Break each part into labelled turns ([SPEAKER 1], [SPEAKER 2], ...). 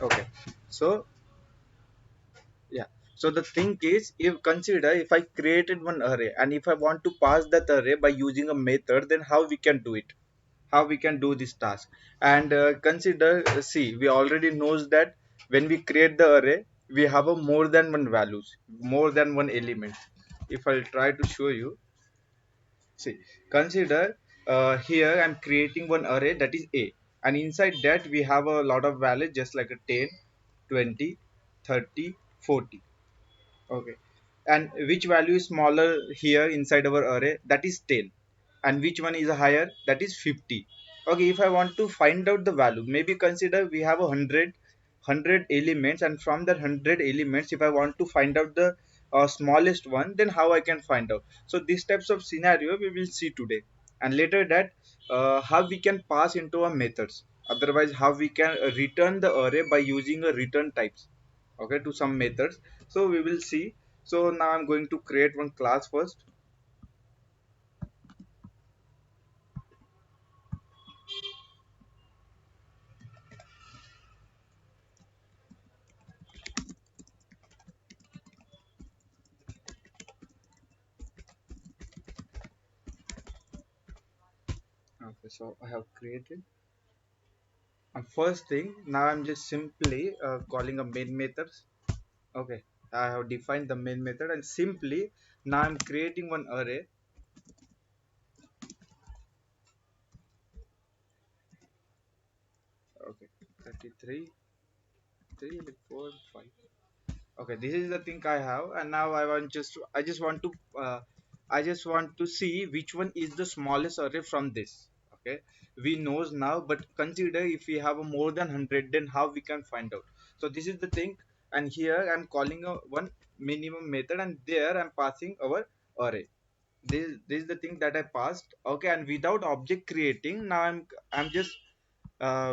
[SPEAKER 1] Okay, so yeah, so the thing is, if consider if I created one array and if I want to pass that array by using a method, then how we can do it, how we can do this task. And consider, see, we already knows that when we create the array, we have a more than one values, more than one element. If I'll try to show you, see, consider, here I'm creating one array that is a, and inside that we have a lot of values just like a 10, 20, 30, 40. Okay, and which value is smaller here inside our array? That is 10. And which one is higher? That is 50. Okay, if I want to find out the value, maybe consider we have 100 elements, and from that 100 elements, if I want to find out the smallest one, then how I can find out? So these types of scenario we will see today, and later that how we can pass into our methods. Otherwise, how we can return the array by using a return types, okay, to some methods. So we will see. So now I'm going to create one class first. Okay, so I have created, and first thing, now I'm just simply calling a main methods. Okay, I have defined the main method, and simply now I'm creating one array. Okay, 33, 3, 4, 5. Okay, this is the thing I have, and now I just want to I just want to see which one is the smallest array from this. Okay, we knows now, but consider if we have a more than 100, then how we can find out? So this is the thing, and here I'm calling a one minimum method, and there I'm passing our array. This is the thing that I passed. Okay, and without object creating, now I'm just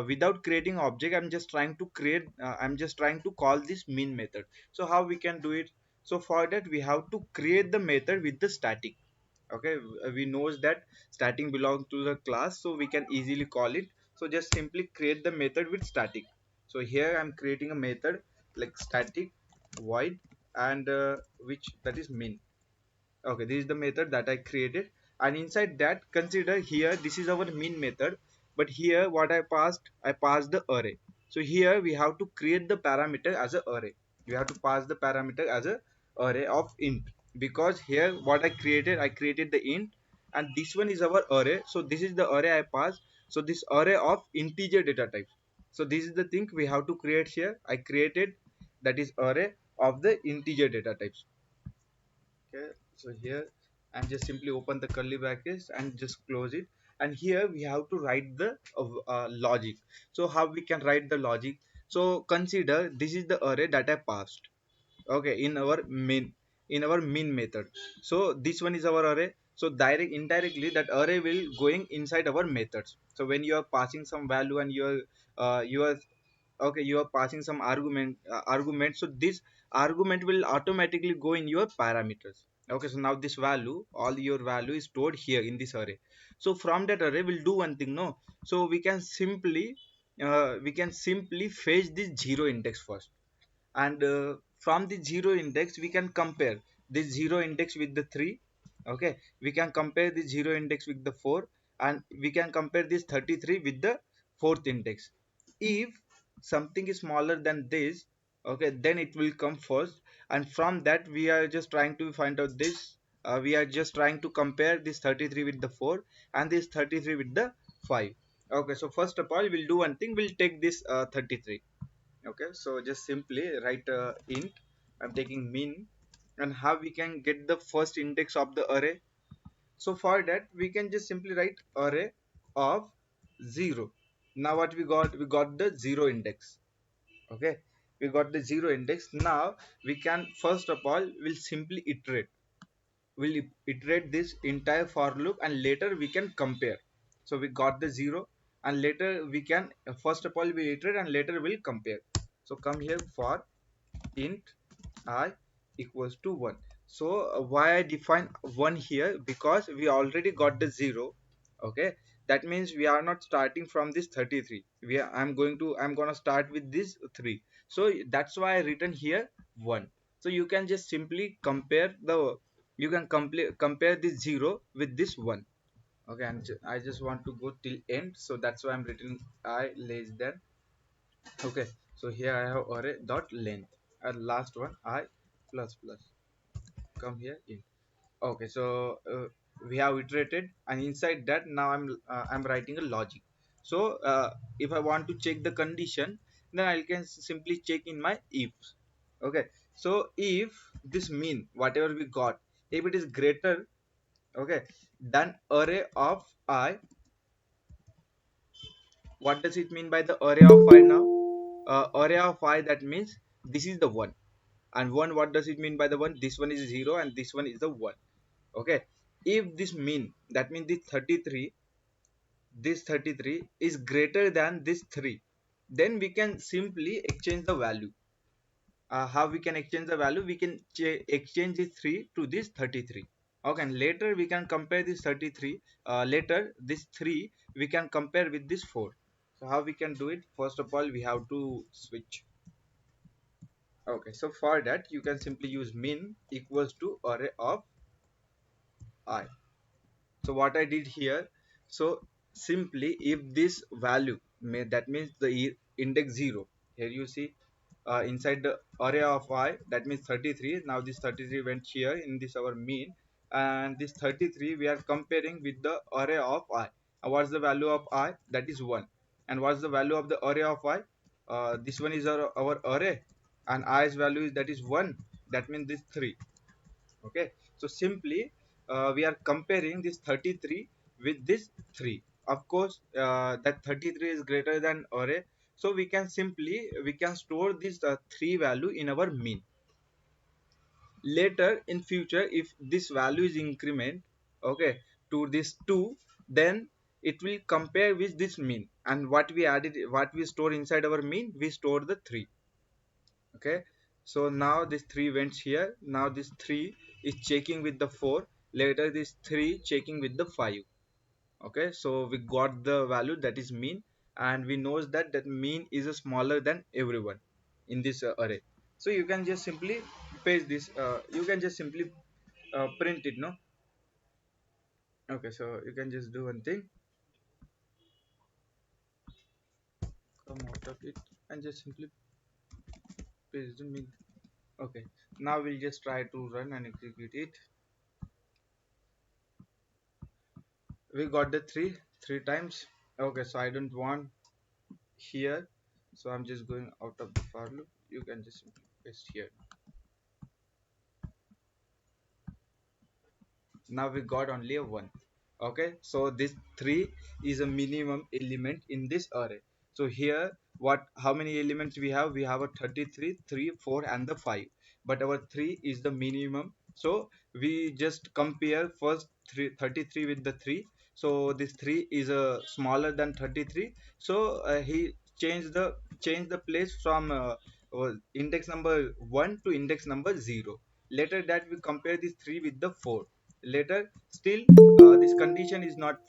[SPEAKER 1] without creating object, I'm just trying to call this mean method. So how we can do it? So for that we have to create the method with the static. Okay, we knows that static belongs to the class, so we can easily call it. So just simply create the method with static. So here I'm creating a method like static void, and which that is min. Okay, this is the method that I created, and inside that, consider here this is our main method, but here what I passed the array. So here we have to create the parameter as a array. We have to pass the parameter as a array of int, because here what I created the int, and this one is our array. So this is the array I passed. So this array of integer data type. So this is the thing we have to create here. I created, that is array of the integer data types. Okay, so here I'm just simply open the curly brackets and just close it, and here we have to write the logic. So how we can write the logic? So consider this is the array that I passed, okay, in our main method. So this one is our array. So indirectly that array will going inside our methods. So when you are passing some value and you are okay, you are passing some argument, so this argument will automatically go in your parameters. Okay, so now this value, all your value is stored here in this array. So from that array we'll do one thing, no? So we can simply fetch this zero index first, and from the zero index we can compare this zero index with the 3. Okay, we can compare the zero index with the 4, and we can compare this 33 with the fourth index. If something is smaller than this, okay, then it will come first, and from that we are just trying to find out this, we are just trying to compare this 33 with the 4 and this 33 with the 5. Okay, so first of all we'll do one thing, we'll take this 33. Okay, so just simply write int, I'm taking min. And how we can get the first index of the array? So for that we can just simply write array of 0. Now what we got the 0 index. Okay, we got the 0 index. Now we can first of all will simply iterate, we'll iterate this entire for loop, and later we can compare. So we got the 0, and later we can first of all we iterate and later we'll compare. So come here for int I equals to 1. So why I define 1 here? Because we already got the 0. Okay, that means we are not starting from this 33. I'm gonna start with this 3. So that's why I written here 1. So you can just simply compare the, you can compare this 0 with this 1. Okay, and I just want to go till end, so that's why I'm written I less than. Okay, so here I have array dot length, and last one I plus plus, come here in. Okay, so we have iterated, and inside that now I'm writing a logic. So if I want to check the condition, then I can simply check in my if. Okay, so if this mean whatever we got, if it is greater, okay, than array of I. What does it mean by the array of I now? Array of I, that means this is the one, and one, what does it mean by the one? This one is 0 and this one is the 1. Okay, if this mean, that means this 33 is greater than this 3, then we can simply exchange the value. How we can exchange the value? We can exchange this 3 to this 33. Okay, and later we can compare this 33, later this 3 we can compare with this 4. So how we can do it? First of all, we have to switch. Okay, so for that you can simply use min equals to array of I. So what I did here, so simply if this value that means the index 0, here you see, inside the array of I, that means 33. Now this 33 went here in this our mean, and this 33 we are comparing with the array of I. What's the value of I? That is 1. And what's the value of the array of I? This one is our array, and I's value is, that is 1. That means this 3. Okay, so simply we are comparing this 33 with this 3. Of course, that 33 is greater than array, so we can store this 3 value in our mean. Later in future, if this value is increment, okay, to this 2, then it will compare with this mean, and what we store inside our mean, we store the 3. Okay, so now this 3 went here, now this 3 is checking with the 4, later this 3 checking with the 5. Okay, so we got the value, that is mean, and we knows that that mean is smaller than everyone in this array. So you can just simply paste this, you can just simply print it, no? Okay, so you can just do one thing, come out of it and just simply paste the mean. Okay, now we'll just try to run and execute it. We got the three times. Okay, so I don't want here, so I'm just going out of the for loop. You can just simply paste here. Now we got only a 1. Okay, so this 3 is a minimum element in this array. So here, what, how many elements we have? We have a 33, 3, 4 and the 5, but our 3 is the minimum. So we just compare first 33 with the 3. So this 3 is smaller than 33, so he changed the place from index number 1 to index number 0. Later that we compare this 3 with the 4. Later still this condition is not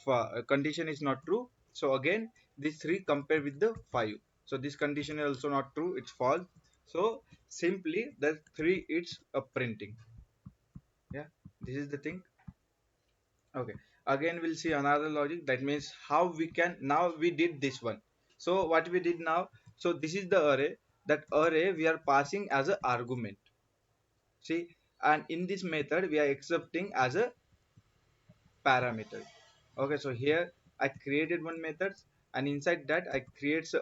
[SPEAKER 1] true, so again this 3 compare with the 5. So this condition is also not true, it's false. So simply the 3 it's a printing. Yeah, this is the thing. Okay, again we'll see another logic, that means how we can, now we did this one. So what we did now, so this is the array, that array we are passing as a argument. See, and in this method we are accepting as a parameter. Okay, so here I created one method, and inside that I creates a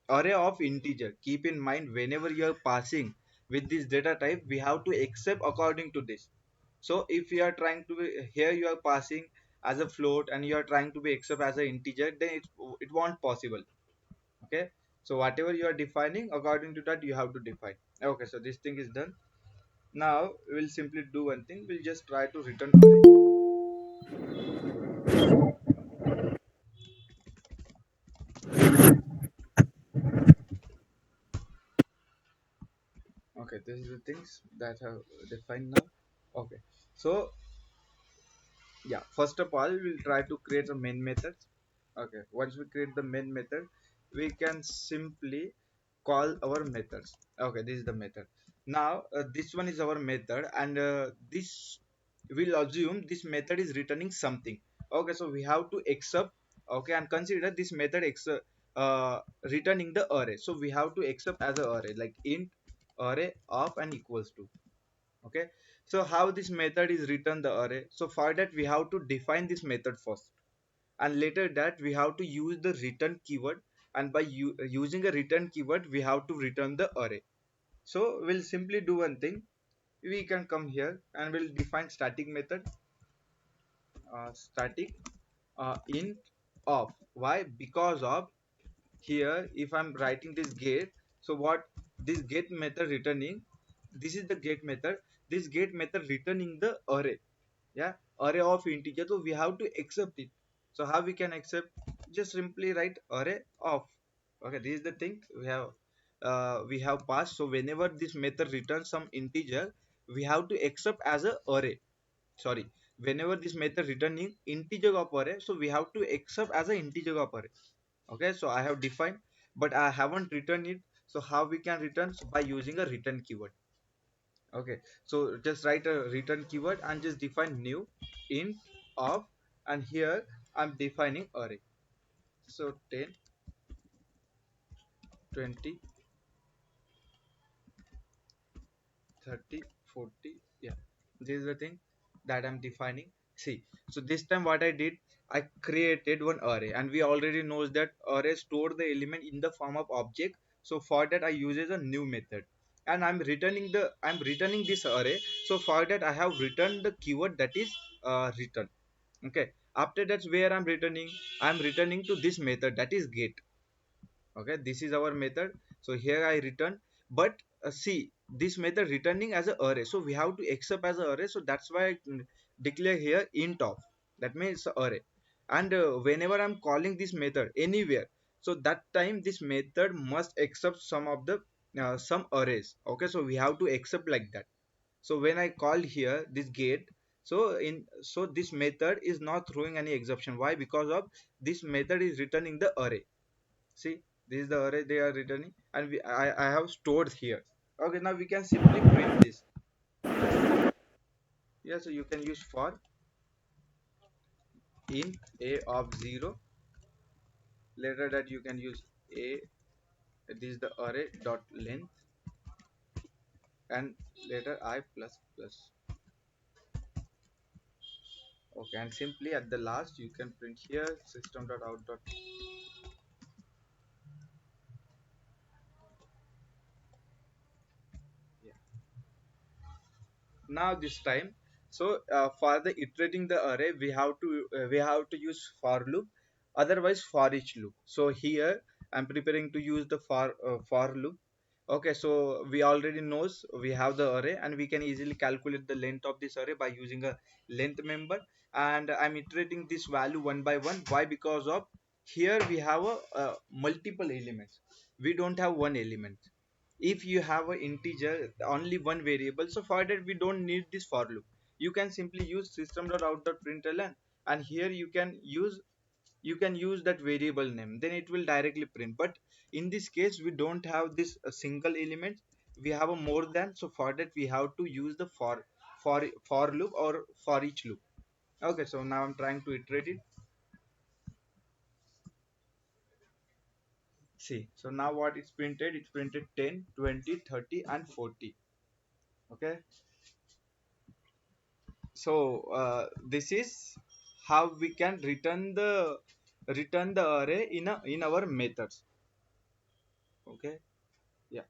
[SPEAKER 1] array of integer. Keep in mind, whenever you are passing with this data type, we have to accept according to this. So if you are trying to be, here you are passing as a float and you are trying to be accept as an integer, then it won't possible. Okay, so whatever you are defining, according to that you have to define. Okay, so this thing is done. Now we'll simply do one thing, we'll just try to return array. Okay, this is the things that have defined now. Okay, so yeah, first of all we'll try to create a main method. Okay, once we create the main method, we can simply call our methods. Okay, this is the method. Now this one is our method, and this will assume this method is returning something. Okay, so we have to accept. Okay, and consider this method returning the array, so we have to accept as a array like int array of and equals to. Okay, so how this method is return the array? So for that we have to define this method first, and later that we have to use the return keyword, and by using a return keyword we have to return the array. So we'll simply do one thing. We can come here and we'll define static method, static int of. Why? Because of here if I'm writing this get, so what this get method returning, this is the get method, this get method returning the array. Yeah, array of integer, so we have to accept it. So how we can accept? Just simply write array of. Okay, this is the thing we have passed. So whenever this method returns some integer, we have to accept as a array. Sorry, whenever this method returning integer of array, so we have to accept as an integer of array. Okay, so I have defined, but I haven't written it. So how we can return? So by using a return keyword. Okay, so just write a return keyword and just define new int of, and here I'm defining array. So 10, 20, 30, 40. Yeah, this is the thing that I'm defining. See, so this time what I did, I created one array, and we already knows that array store the element in the form of object. So for that I uses a new method, and I'm returning this array. So for that I have returned the keyword that is return. Okay, after that's where I'm returning to this method that is get. Okay, this is our method. So here I return, but see this method returning as a array, so we have to accept as a array. So that's why I declare here int of, that means array. And whenever I'm calling this method anywhere, so that time this method must accept some of the some arrays. Okay, so we have to accept like that. So when I call here this get, so this method is not throwing any exception. Why? Because of this method is returning the array. See, this is the array they are returning, and I have stored here. Okay, now we can simply print this. Yeah, so you can use for int a of 0. Later that you can use a, this is the array dot length, and later I plus plus. Okay, and simply at the last you can print here system dot out dot. Yeah. Now this time, so for the iterating the array we have to use for loop, otherwise for each loop. So here I'm preparing to use the for loop. Okay, so we already knows we have the array, and we can easily calculate the length of this array by using a length member. And I'm iterating this value one by one. Why? Because of here we have a multiple elements, we don't have one element. If you have an integer only one variable, so for that we don't need this for loop. You can simply use system.out.println, and here you can use that variable name, then it will directly print. But in this case we don't have this single element, we have a more than. So for that we have to use the for loop or for each loop. Okay, so now I'm trying to iterate it. See, so now what it's printed, it's printed 10, 20, 30, and 40. Okay, so this is how we can return the array in our methods. Okay, yeah.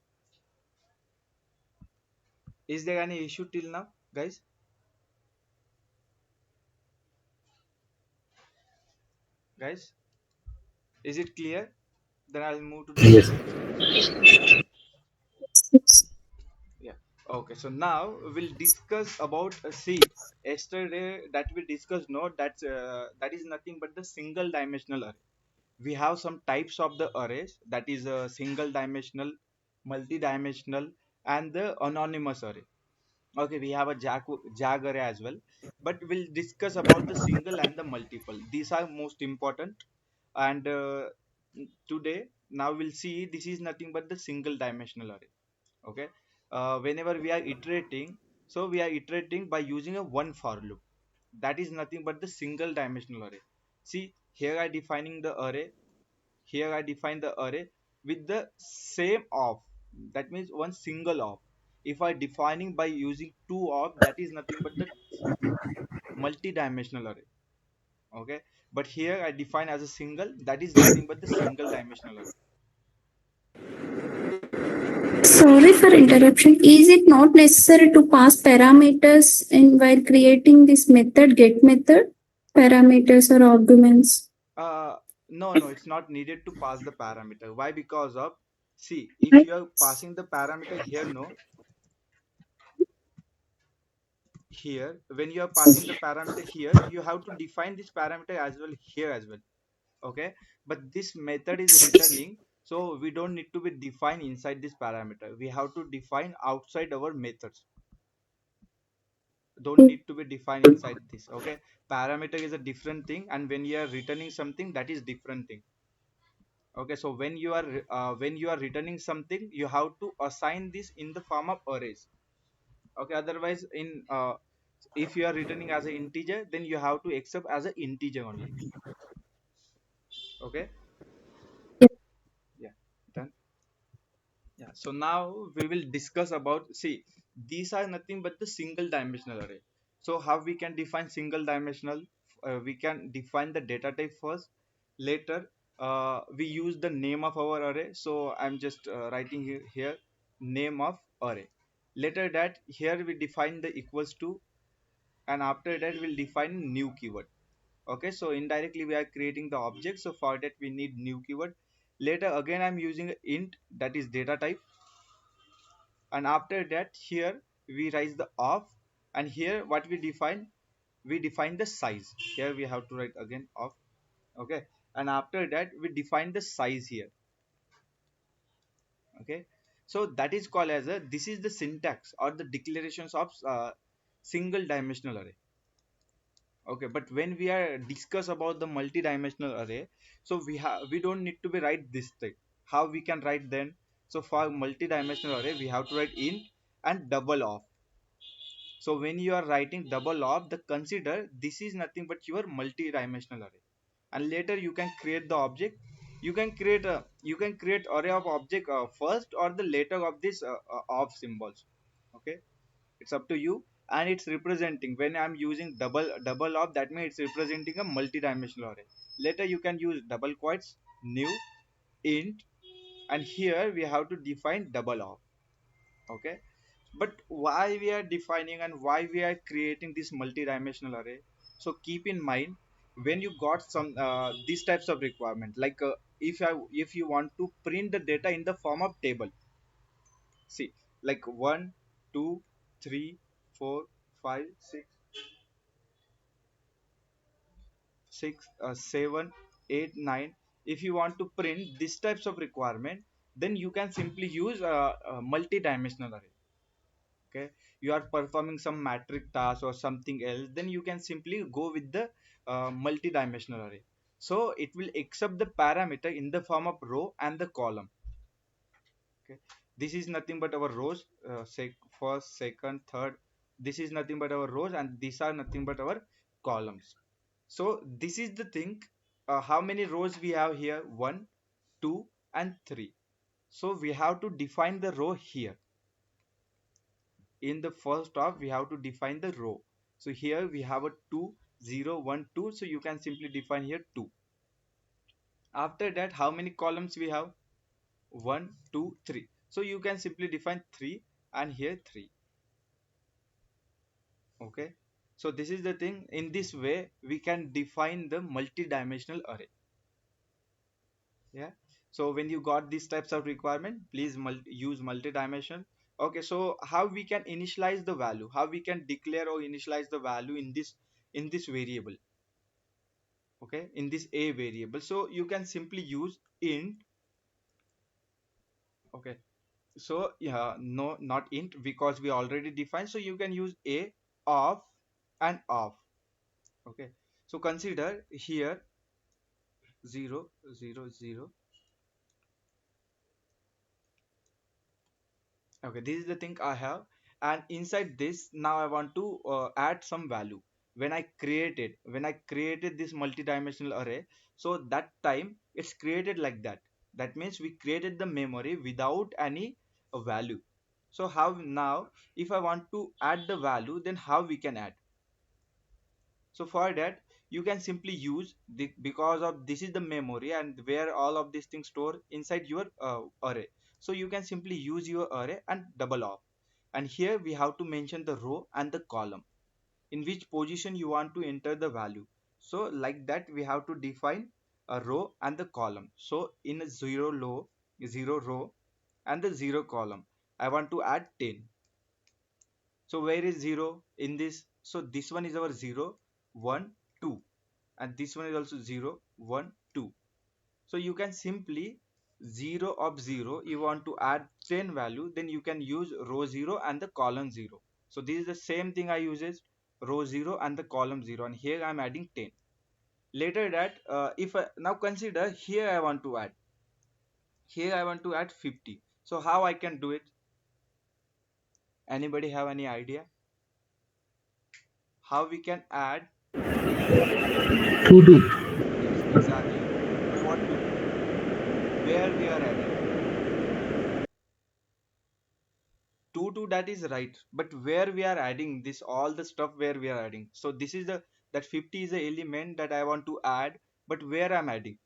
[SPEAKER 1] Is there any issue till now, guys? Guys, is it clear? Then I'll move to the
[SPEAKER 2] Yes.
[SPEAKER 1] next section. Yeah. Okay, so now we'll discuss about see, yesterday that we discussed, no, that is nothing but the single dimensional array. We have some types of the arrays, that is a single dimensional, multi-dimensional, and the anonymous array. Okay, we have a jag array as well, but we'll discuss about the single and the multiple. These are most important. And today now we'll see this is nothing but the single dimensional array. Okay. Whenever we are iterating, so we are iterating by using a one for loop. That is nothing but the single dimensional array. See, here I defining the array, here I define the array with the same of, that means one single of. If I defining by using two of, that is nothing but the multi-dimensional array. Okay, but here I define as a single, that is nothing but the single dimensional array.
[SPEAKER 2] Sorry for interruption. Is it not necessary to pass parameters in while creating this method, get method? Parameters or arguments?
[SPEAKER 1] uh no, it's not needed to pass the parameter. Why? Because of, see, if you are passing the parameter here, no, here when you are passing the parameter here, you have to define this parameter as well here as well. Okay, but this method is returning, so we don't need to be defined inside this parameter, we have to define outside our methods, don't need to be defined inside this. Okay, parameter is a different thing, and when you are returning something, that is different thing. Okay, so when you are returning something, you have to assign this in the form of arrays. Okay, otherwise in if you are returning as an integer, then you have to accept as an integer only. Okay. Yeah, done. Yeah, so now we will discuss about, see, these are nothing but the single dimensional array. So how we can define single dimensional? We can define the data type first. Later, we use the name of our array. So I'm just writing here name of array. Later that here we define the equals to, and after that we'll define new keyword. Okay, so indirectly we are creating the object. So for that we need new keyword. Later again I'm using int, that is data type, and after that here we raise the of, and here what we define the size. Here we have to write again of. Okay, and after that we define the size here. Okay, so that is called as a, this is the syntax or the declarations of single dimensional array. Okay, but when we are discuss about the multi-dimensional array, so we don't need to be write this thing. How we can write then? So for multi-dimensional array we have to write int and double of. So when you are writing double of, the consider this is nothing but your multi-dimensional array. And later you can create the object. You can create array of object first or the later of this of symbols. Okay, it's up to you. And it's representing, when I'm using double of, that means it's representing a multi-dimensional array. Later you can use double quotes, new, int, and here we have to define double of. Okay, but why we are defining and why we are creating this multi-dimensional array? So keep in mind, when you got some these types of requirement, like if you want to print the data in the form of table, see, like 1 2 3 4 5 6 7 8 9, if you want to print these types of requirement, then you can simply use a multi-dimensional array. Okay, you are performing some metric task or something else, then you can simply go with the multi-dimensional array. So it will accept the parameter in the form of row and the column. Okay, this is nothing but our rows, first, second, third, this is nothing but our rows, and these are nothing but our columns. So this is the thing. How many rows we have here? 1 2 and 3. So we have to define the row here. In the first of, we have to define the row. So here we have a 2 0 1 2, so you can simply define here 2. After that, how many columns we have? 1 2 3, so you can simply define 3, and here 3. Okay, so this is the thing. In this way we can define the multi-dimensional array. Yeah, so when you got these types of requirement, please use multi-dimension. Okay, so how we can initialize the value, how we can declare or initialize the value in this variable. Okay, in this a variable, so you can simply use int. Okay, so yeah, no, not int, because we already defined, so you can use a of and of. Okay, so consider here 0 0 0. Okay, this is the thing I have, and inside this now I want to add some value. When I created this multi-dimensional array, so that time it's created like that. That means we created the memory without any value. So how now, if I want to add the value, then how we can add? So for that, you can simply use the, because of this is the memory and where all of these things store inside your array. So you can simply use your array and double off. And here we have to mention the row and the column in which position you want to enter the value. So like that we have to define a row and the column. So in a zero row and the zero column, I want to add 10. So where is 0 in this? So this one is our 0 1 2, and this one is also 0 1 2. So you can simply 0 of 0, you want to add 10 value, then you can use row 0 and the column 0. So this is the same thing I uses row 0 and the column 0, and here I am adding 10. Later that if I now consider here, I want to add 50. So how I can do it? Anybody have any idea how we can add?
[SPEAKER 3] To do.
[SPEAKER 1] Yes, exactly. For 2, where we are adding 2 to, that is right, but where we are adding this, all the stuff where we are adding. So this is the, that 50 is the element that I want to add, but where I'm adding.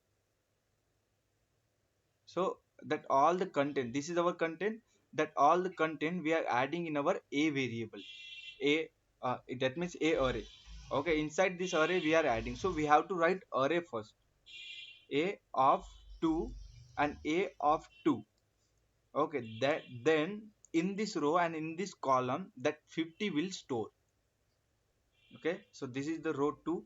[SPEAKER 1] So that all the content, this is our content, that all the content we are adding in our a variable, a that means a array. Okay, inside this array we are adding, so we have to write array first. A of 2 and a of 2. Okay, that then in this row and in this column that 50 will store. Okay, so this is the row 2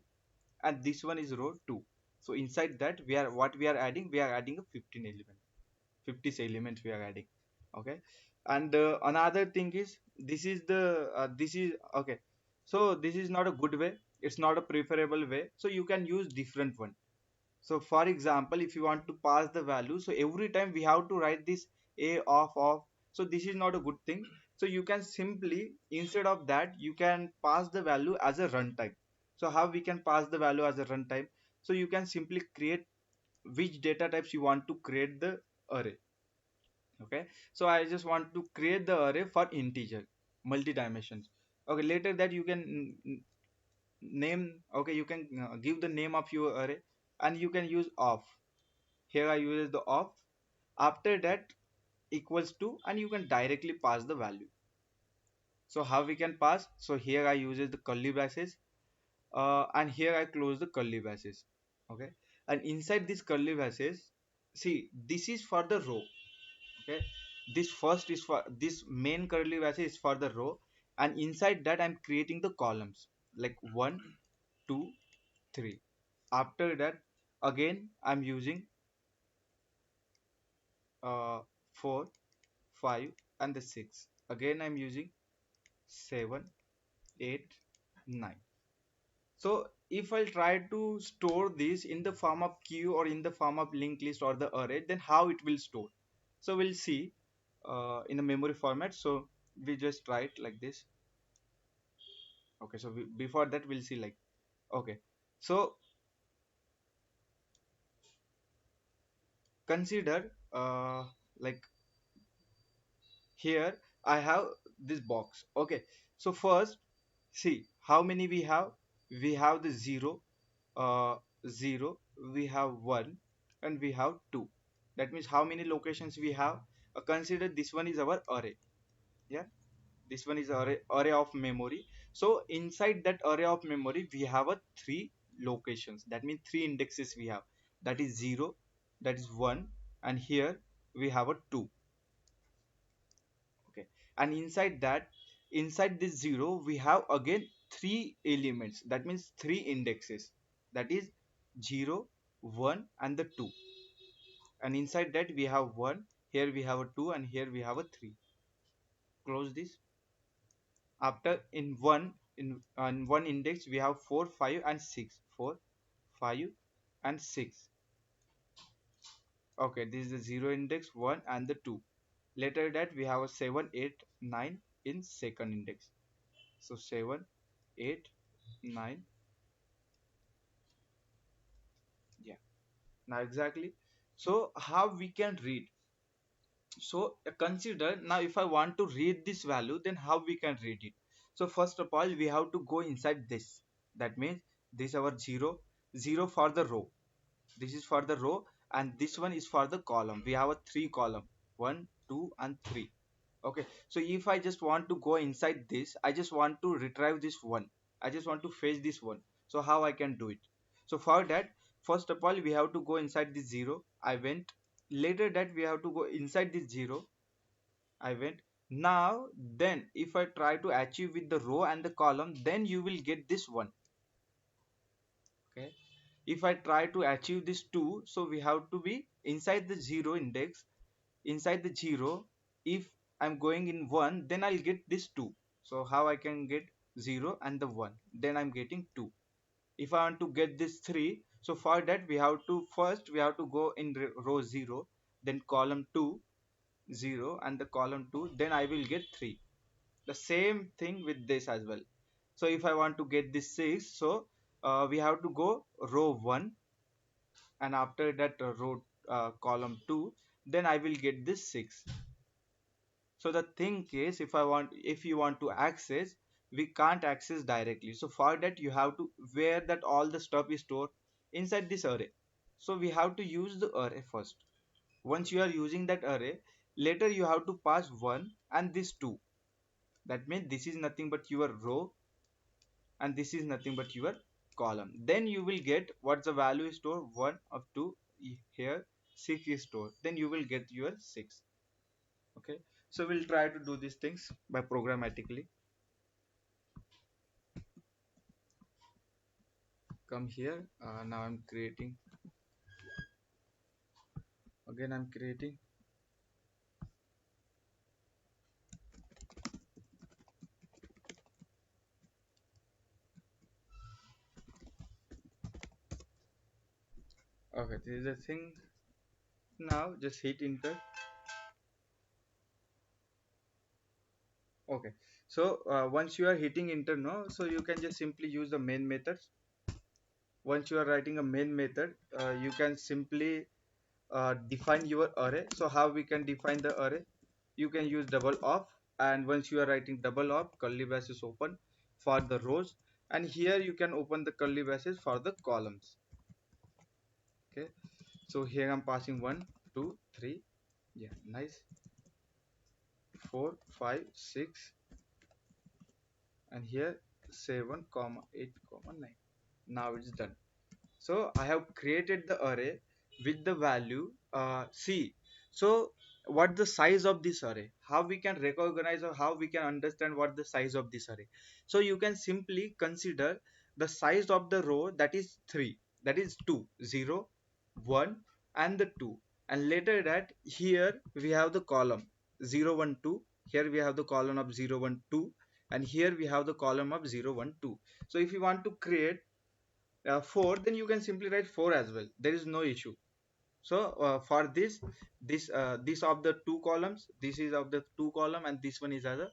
[SPEAKER 1] and this one is row 2. So inside that we are, what we are adding, we are adding a 15 element, 50 elements we are adding. Okay, and another thing is, this is the this is okay. So this is not a good way, it's not a preferable way, so you can use different one. So for example, if you want to pass the value, so every time we have to write this a of, so this is not a good thing. So you can simply, instead of that, you can pass the value as a runtime. So how we can pass the value as a runtime? So you can simply create which data types you want to create the array. Okay, so I just want to create the array for integer multi dimensions. Okay, later that you can name. Okay, you can give the name of your array, and you can use of. Here I use the of. After that, equals to, and you can directly pass the value. So how we can pass? So here I uses the curly braces, and here I close the curly braces. Okay, and inside this curly braces, see, this is for the row. Okay, this first is for this main curly braces is for the row, and inside that I'm creating the columns like 1 2 3. After that, again I'm using 4 5 and the 6. Again I'm using 7 8 9. So if I try to store this in the form of queue or in the form of linked list or the array, then how it will store? So we'll see in a memory format. So we just try it like this. Okay, so before that we'll see like, okay, so consider like here I have this box. Okay, so first see how many we have. We have the 0, uh, 0, we have 1, and we have 2. That means how many locations we have? Consider this one is our array. Yeah, this one is array of memory. So inside that array of memory we have a 3 locations. That means 3 indexes we have. That is 0, that is 1, and here we have a 2. Okay, and inside that, inside this 0 we have again 3 elements. That means 3 indexes. That is 0 1 and the 2. And inside that we have 1, here we have a 2, and here we have a 3. Close this. After in one, in on one index we have 4 5 and 6, 4 5 and 6. Okay, this is the 0 index, 1 and the 2. Later that we have a 7, 8, 9 in second index. So 7, 8, 9. Yeah, now exactly. So how we can read? So consider now, if I want to read this value, then how we can read it? So first of all, we have to go inside this. That means this our 0, 0 for the row. This is for the row, and this one is for the column. We have a three column, 1, 2 and 3. Okay, so if I just want to go inside this, I just want to retrieve this one, I just want to fetch this one. So how I can do it? So for that, first of all, we have to go inside this 0. I went. Later that we have to go inside this 0. I went. Now then, if I try to achieve with the row and the column, then you will get this one. Okay, if I try to achieve this 2, so we have to be inside the 0 index. Inside the 0, if I'm going in 1, then I'll get this 2. So how I can get 0 and the 1, then I'm getting 2. If I want to get this 3, so for that we have to first we have to go in row 0, then column 2, 0 and the column 2, then I will get 3. The same thing with this as well. So if I want to get this 6, so we have to go row 1, and after that row column 2, then I will get this 6. So the thing is, if you want to access, we can't access directly. So for that you have to, where that all the stuff is stored inside this array. So we have to use the array first. Once you are using that array, later you have to pass 1 and this 2. That means this is nothing but your row, and this is nothing but your column. Then you will get what's the value is stored, 1 of 2 here, 6 is stored. Then you will get your 6. Okay, so we'll try to do these things by programmatically. Come here. Now I'm creating, again I'm creating. Okay, this is the thing. Now just hit enter. Okay, so once you are hitting enter, no, so you can just simply use the main methods. Once you are writing a main method, you can simply define your array. So how we can define the array? You can use double off, and once you are writing double off, curly braces open for the rows, and here you can open the curly braces for the columns. Okay, so here I'm passing 1, 2, 3. Yeah, nice. 4, 5, 6, and here 7 comma 8 comma 9. Now it's done. So I have created the array with the value c. So what the size of this array, how we can recognize or how we can understand what the size of this array? So you can simply consider the size of the row, that is 3, that is 2, 0, 1 and the 2, and later that here we have the column 0, 1, 2. Here we have the column of 0, 1, 2, and here we have the column of 0, 1, 2. So if you want to create 4, then you can simply write 4 as well, there is no issue. So for this of the two columns, this is of the two column, and this one is as a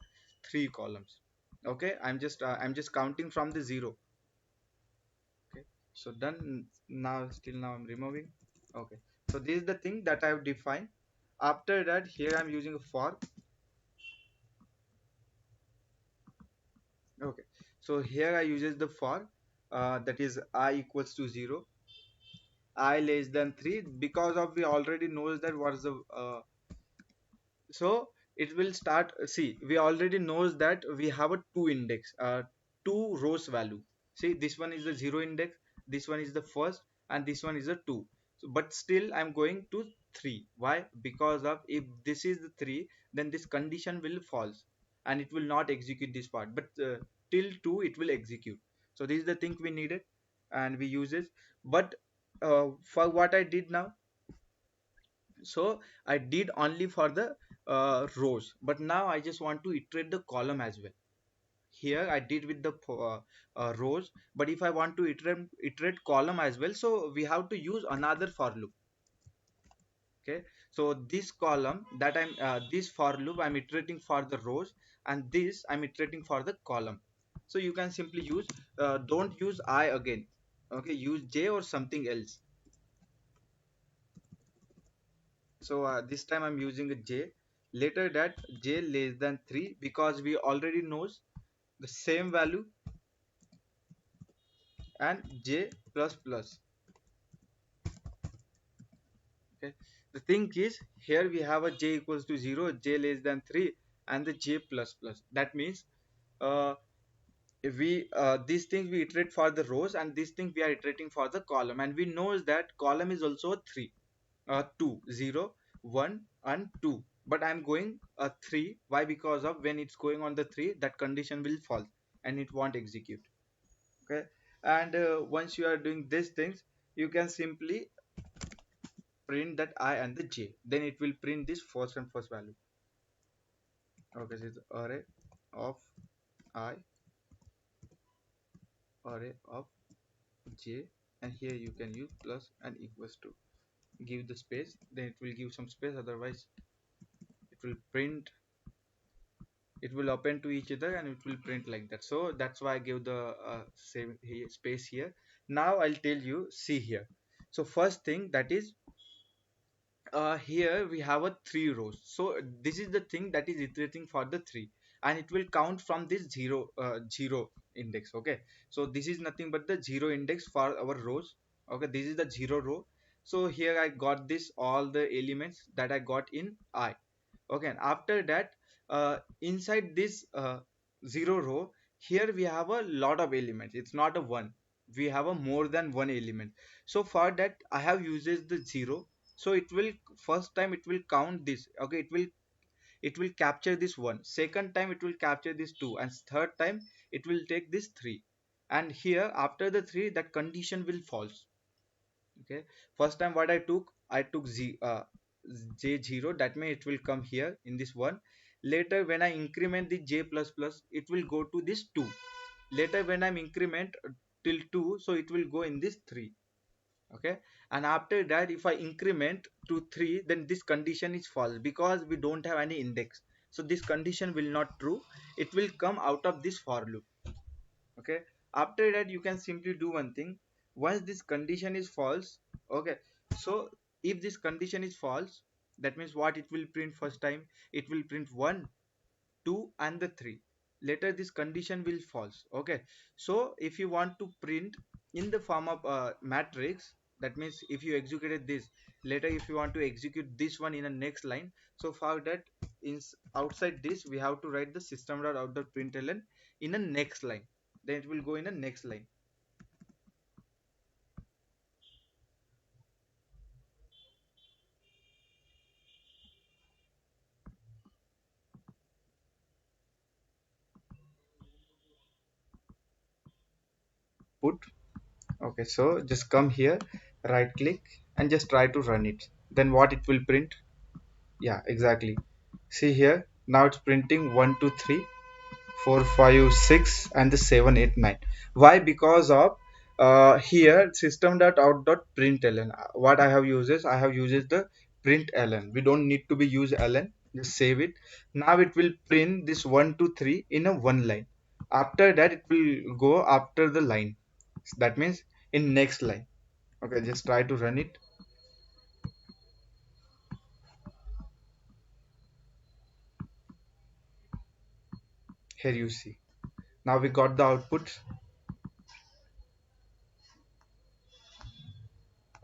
[SPEAKER 1] three columns. Okay, I'm just counting from the 0. Okay, so done. Now still now I'm removing. Okay, so this is the thing that I have defined. After that, here I'm using a for. Okay, so here I uses the for, that is I equals to 0, I less than 3, because of we already knows that what is the so it will start. See, we already knows that we have a two index, two rows value. See, this one is the 0 index, this one is the first, and this one is a 2. So, but still I'm going to 3. Why? Because of, if this is the 3, then this condition will false and it will not execute this part, but till 2 it will execute. So this is the thing we needed, and we use it. But for what I did now, so I did only for the rows, but now I just want to iterate the column as well. Here I did with the rows, but if I want to iterate column as well, so we have to use another for loop. Okay, so this column that I'm this for loop I'm iterating for the rows, and this I'm iterating for the column. So you can simply use don't use I again. Okay, use J or something else. So this time I'm using a J. Later that J less than 3, because we already knows the same value, and J plus plus. Okay, the thing is here we have a J equals to 0, J less than 3, and the J plus plus. That means uh, if we these things we iterate for the rows, and these things we are iterating for the column, and we know that column is also a 3, 2, 0, 1 and 2, but I'm going a 3. Why? Because of when it's going on the 3, that condition will fall and it won't execute. Okay, and once you are doing these things, you can simply print that I and the J, then it will print this first and first value. Okay, this is array of I, array of J, and here you can use plus and equals to, give the space, then it will give some space, otherwise it will print, it will append to each other and it will print like that. So that's why I give the same here, space here. Now I'll tell you, see here. So first thing, that is here we have a 3 rows. So this is the thing that is iterating for the 3, and it will count from this 0 index. Okay, so this is nothing but the 0 index for our rows. Okay, this is the 0 row. So here I got this all the elements that I got in I. Okay, and after that inside this 0 row, here we have a lot of elements. It's not a one, we have a more than one element. So for that I have uses the 0. So it will, first time it will count this. Okay, it will capture this one, second time it will capture this 2, and third time it will take this 3. And here after the 3, that condition will false. Okay, first time what I took j0, that means it will come here in this one. Later when I increment the j plus plus, it will go to this 2. Later when I'm increment till 2, so it will go in this 3. Okay, and after that if I increment to 3, then this condition is false because we don't have any index. So this condition will not true, it will come out of this for loop. Okay, after that you can simply do one thing. Once this condition is false, okay, so if this condition is false, that means what it will print first time, it will print 1, 2 and the 3. Later this condition will false. Okay, so if you want to print in the form of matrix, that means if you executed this, later if you want to execute this one in the next line, so for that, in outside this we have to write the system.out.println in the next line, then it will go in the next line. Put. Okay, so just come here, right click and just try to run it, then what it will print. Yeah, exactly. See here, now it's printing 1 2 3 4 5 6 and the 7 8 9. Why? Because of here system.out.println. What I have uses, I have uses the println. We don't need to be use ln, just save it. Now it will print this 1 2 3 in a one line. After that it will go after the line, that means in next line. Okay, just try to run it. Here you see, now we got the output.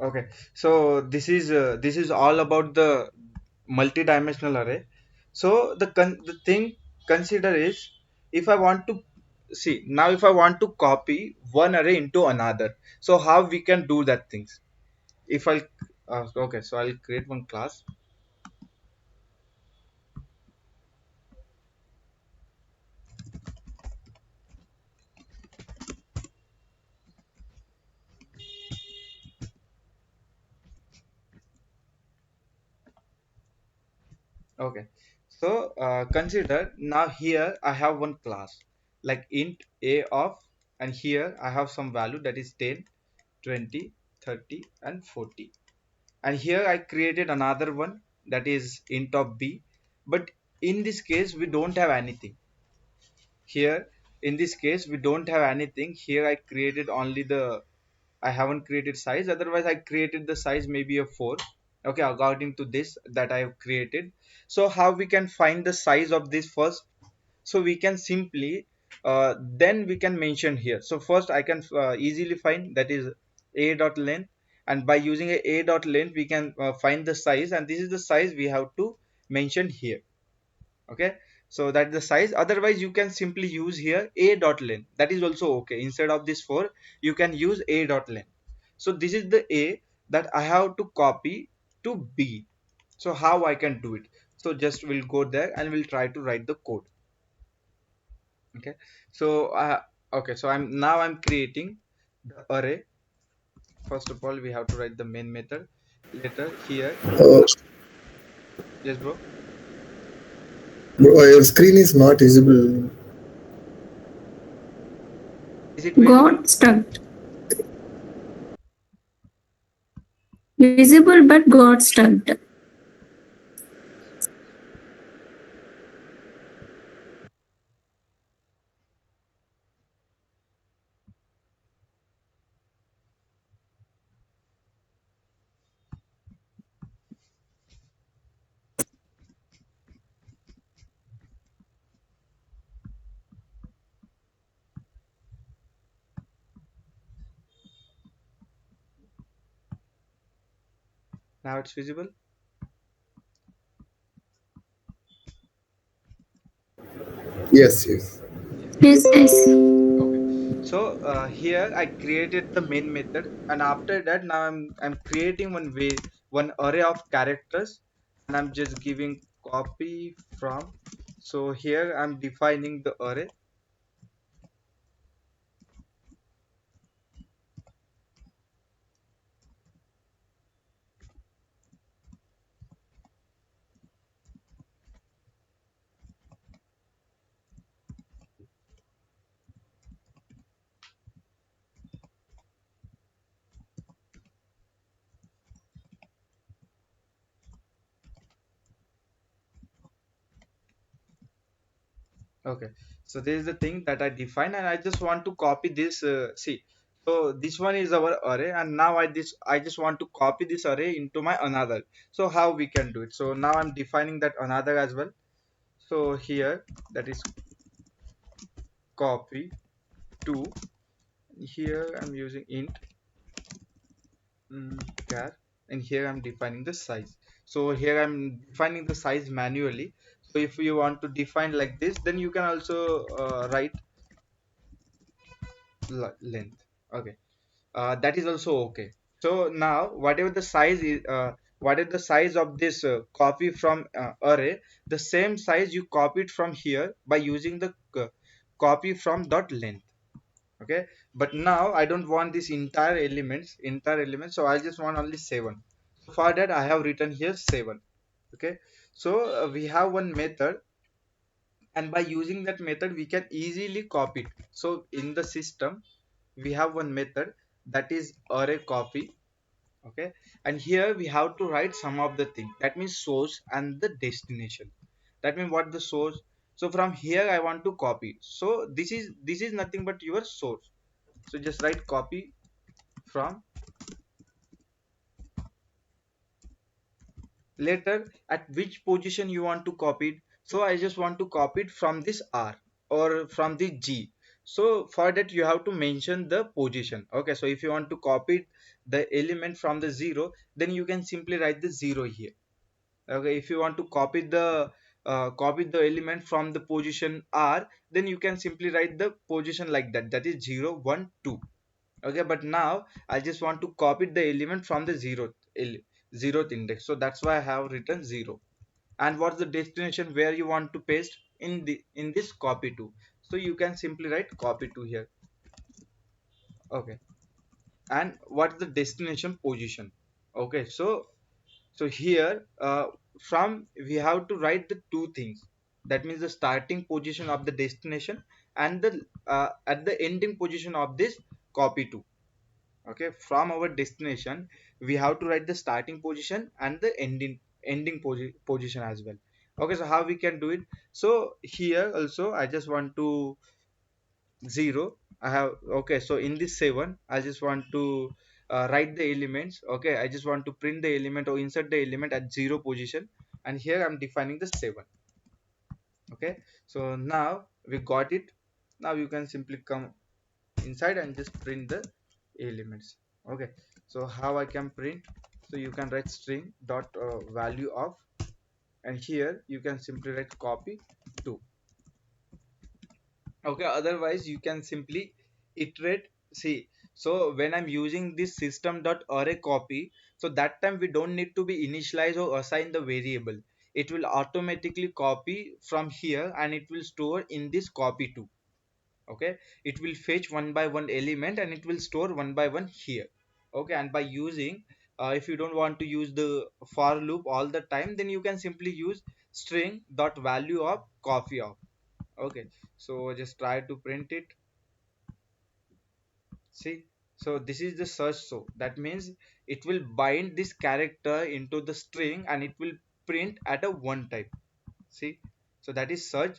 [SPEAKER 1] Okay, so this is all about the multi-dimensional array. So the thing consider is, if I want to see now, if I want to copy one array into another, so how we can do that things. If I okay, so I'll create one class. Okay, so consider now here I have one class like int a of, and here I have some value that is 10, 20, 30 and 40. and here I created another one, that is int of b. But in this case we don't have anything here. In this case we don't have anything here. I created only the, I haven't created size, otherwise I created the size maybe a 4. Okay, according to this that I have created. So how we can find the size of this first? So we can simply then we can mention here. So first I can easily find, that is a dot length, and by using a dot length we can find the size, and this is the size we have to mention here. Okay, so that's the size. Otherwise you can simply use here a dot length, that is also okay. Instead of this 4 you can use a dot length. So this is the a that I have to copy to b. So how I can do it? So just we'll go there and we'll try to write the code. Okay, so okay, so I'm creating the array. First of all we have to write the main method. Later here,
[SPEAKER 3] Uh,
[SPEAKER 1] yes bro,
[SPEAKER 3] Bro, your screen is not visible.
[SPEAKER 1] is it visible?
[SPEAKER 2] Got stuck. Visible but got stuck.
[SPEAKER 1] Now it's visible.
[SPEAKER 3] Yes, yes.
[SPEAKER 2] Yes, yes.
[SPEAKER 1] Okay, so here I created the main method, and after that now I'm creating one array of characters, and I'm just giving copy from. So here I'm defining the array. Okay, so this is the thing that I define, and I just want to copy this. See, so this one is our array, and now I just want to copy this array into my another. So how we can do it? So now I'm defining that another as well. So here, that is copy to. Here I'm using int char, and here I'm defining the size. So here I'm defining the size manually. So if you want to define like this, then you can also write length. Okay, that is also okay. So now whatever the size is, whatever the size of this copy from array, the same size you copied from here by using the copy from dot length. Okay, but now I don't want this entire elements, so I just want only 7. So for that I have written here 7. Okay, so we have one method, and by using that method we can easily copy it. So in the system we have one method, that is array copy. Okay, and here we have to write some of the thing, that means source and the destination. That means what the source. So from here I want to copy, so this is nothing but your source. So just write copy from. Later at which position you want to copy it. So I just want to copy it from this r or from the g. So for that you have to mention the position. Okay, so if you want to copy the element from the 0, then you can simply write the 0 here. Okay, if you want to copy the element from the position r, then you can simply write the position like that, that is 0 1 2. Okay, but now I just want to copy the element from the zeroth index, so that's why I have written 0. And what's the destination where you want to paste in this copy to? So you can simply write copy to here. Okay, and what's the destination position? Okay, so here from we have to write the two things, that means the starting position of the destination and the at the ending position of this copy to. Okay, from our destination we have to write the starting position and the position as well. Okay, so how we can do it? So here also I just want to 0. I have, okay, so in this 7 I just want to write the elements. Okay, I just want to print the element or insert the element at 0 position, and here I'm defining the 7. Okay, so now we got it. Now you can simply come inside and just print the elements. Okay, so how I can print? So you can write string dot value of, and here you can simply write copy 2. Okay, otherwise you can simply iterate. See, so when I'm using this system dot array copy, so that time we don't need to be initialize or assign the variable. It will automatically copy from here and it will store in this copy 2. Okay, it will fetch one by one element and it will store one by one here. Okay, and by using if you don't want to use the for loop all the time, then you can simply use string dot value of copy of. Okay, so just try to print it. See, so this is the search. So that means it will bind this character into the string and it will print at a one time. See, so that is search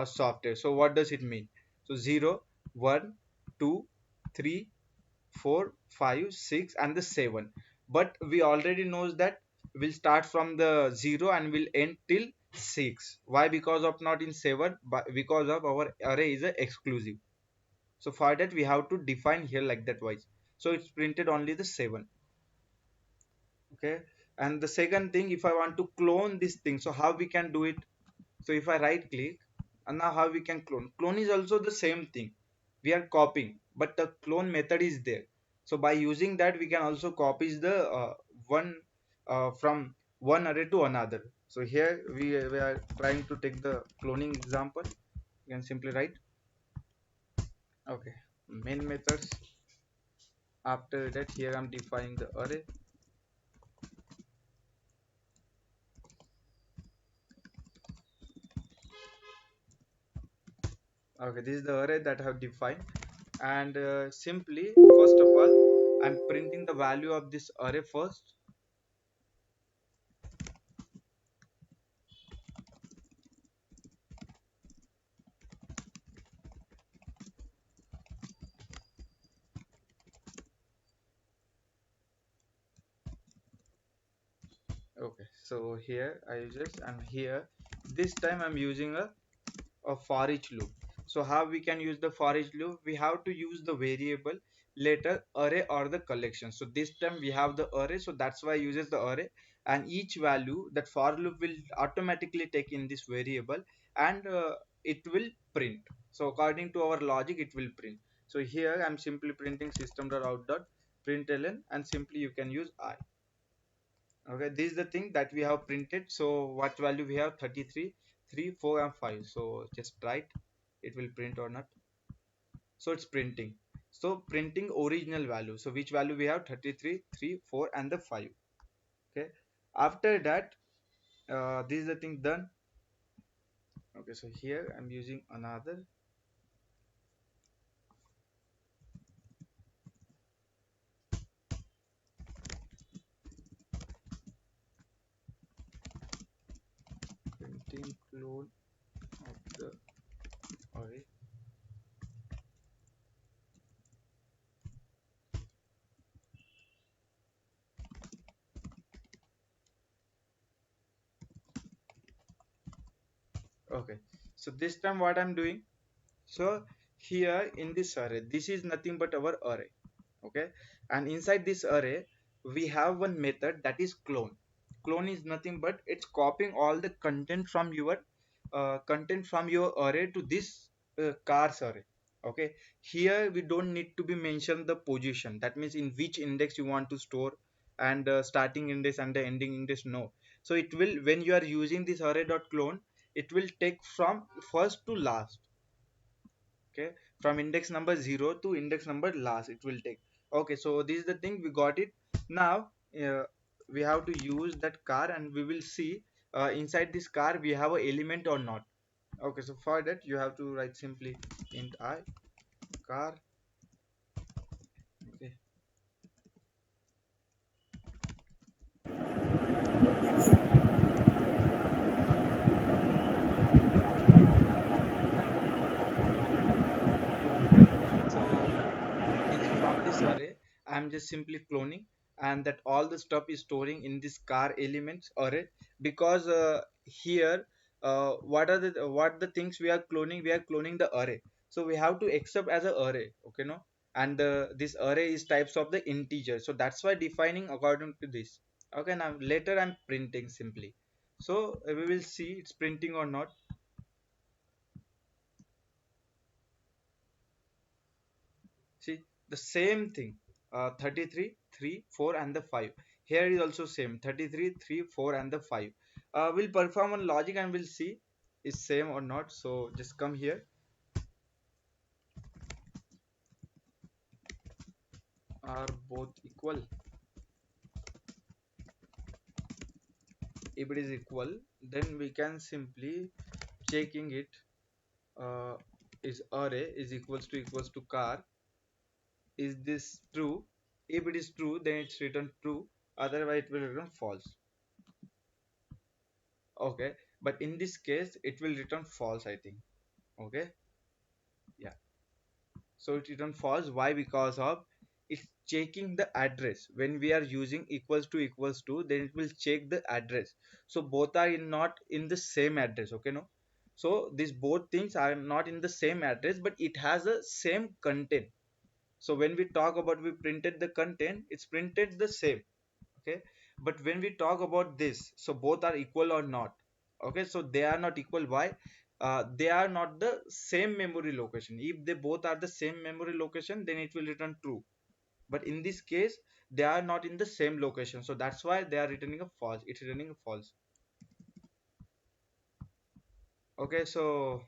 [SPEAKER 1] software. So what does it mean? So 0, 1, 2, 3, 4, 5, 6, and the 7. But we already knows that we'll start from the 0 and we'll end till 6. Why? Because of not in 7, but because of our array is a exclusive. So for that we have to define here like that wise. So it's printed only the 7. Okay, and the second thing, if I want to clone this thing, so how we can do it? So if I right click, and now how we can clone is also the same thing. We are copying, but the clone method is there. So by using that we can also copy the one from one array to another. So here we are trying to take the cloning example. You can simply write, okay, main methods. After that, here I'm defining the array. Okay, this is the array that I have defined, and simply first of all I'm printing the value of this array first. Okay, so here I use this, and here this time I'm using a for each loop. So how we can use the for each loop? We have to use the variable later array or the collection. So this time we have the array, so that's why I uses the array, and each value that for loop will automatically take in this variable, and it will print. So according to our logic it will print. So here I'm simply printing system.out.println, and simply you can use I. Okay, this is the thing that we have printed. So what value we have? 33, 3, 4, and 5. So just write, it will print or not. So it's printing. So printing original value. So which value we have? 33, 3, 4, and the 5. Okay, after that this is the thing done. Okay, so here I'm using another printing clone of the array. Okay, so this time what I'm doing? So here in this array, this is nothing but our array. Okay, and inside this array we have one method that is clone. Clone is nothing but it's copying all the content from your array to this cars array. Okay, here we don't need to be mention the position, that means in which index you want to store, and starting index and the ending index. No, so it will, when you are using this array dot clone, it will take from first to last. Okay, from index number 0 to index number last it will take. Okay, so this is the thing, we got it. Now we have to use that car, and we will see inside this car we have a element or not. Okay, so for that you have to write simply int I car. Okay, I'm just simply cloning, and that all the stuff is storing in this car elements array. Because here what the things we are cloning, we are cloning the array, so we have to accept as a array, okay, no. And this array is types of the integer, so that's why defining according to this. Okay, now later I'm printing simply. So we will see it's printing or not. See, the same thing, 33, 3, 4 and the 5. Here is also same, 33, 3, 4 and the 5. We'll perform on logic and we'll see is same or not. So just come here. Are both equal? If it is equal, then we can simply checking it, uh, is array is equals to car. Is this true? If it is true, then it's written true. Otherwise, it will return false. Okay, but in this case it will return false, I think. Okay, yeah, so it return false. Why? Because of it's checking the address. When we are using equals to, then it will check the address. So both are not in the same address, okay, no. So these both things are not in the same address, but it has the same content. So when we talk about we printed the content, it's printed the same. Okay, but when we talk about this, so both are equal or not. Okay, so they are not equal. Why? They are not the same memory location. If they both are the same memory location, then it will return true. But in this case, they are not in the same location, so that's why they are returning a false. It's returning a false. Okay, so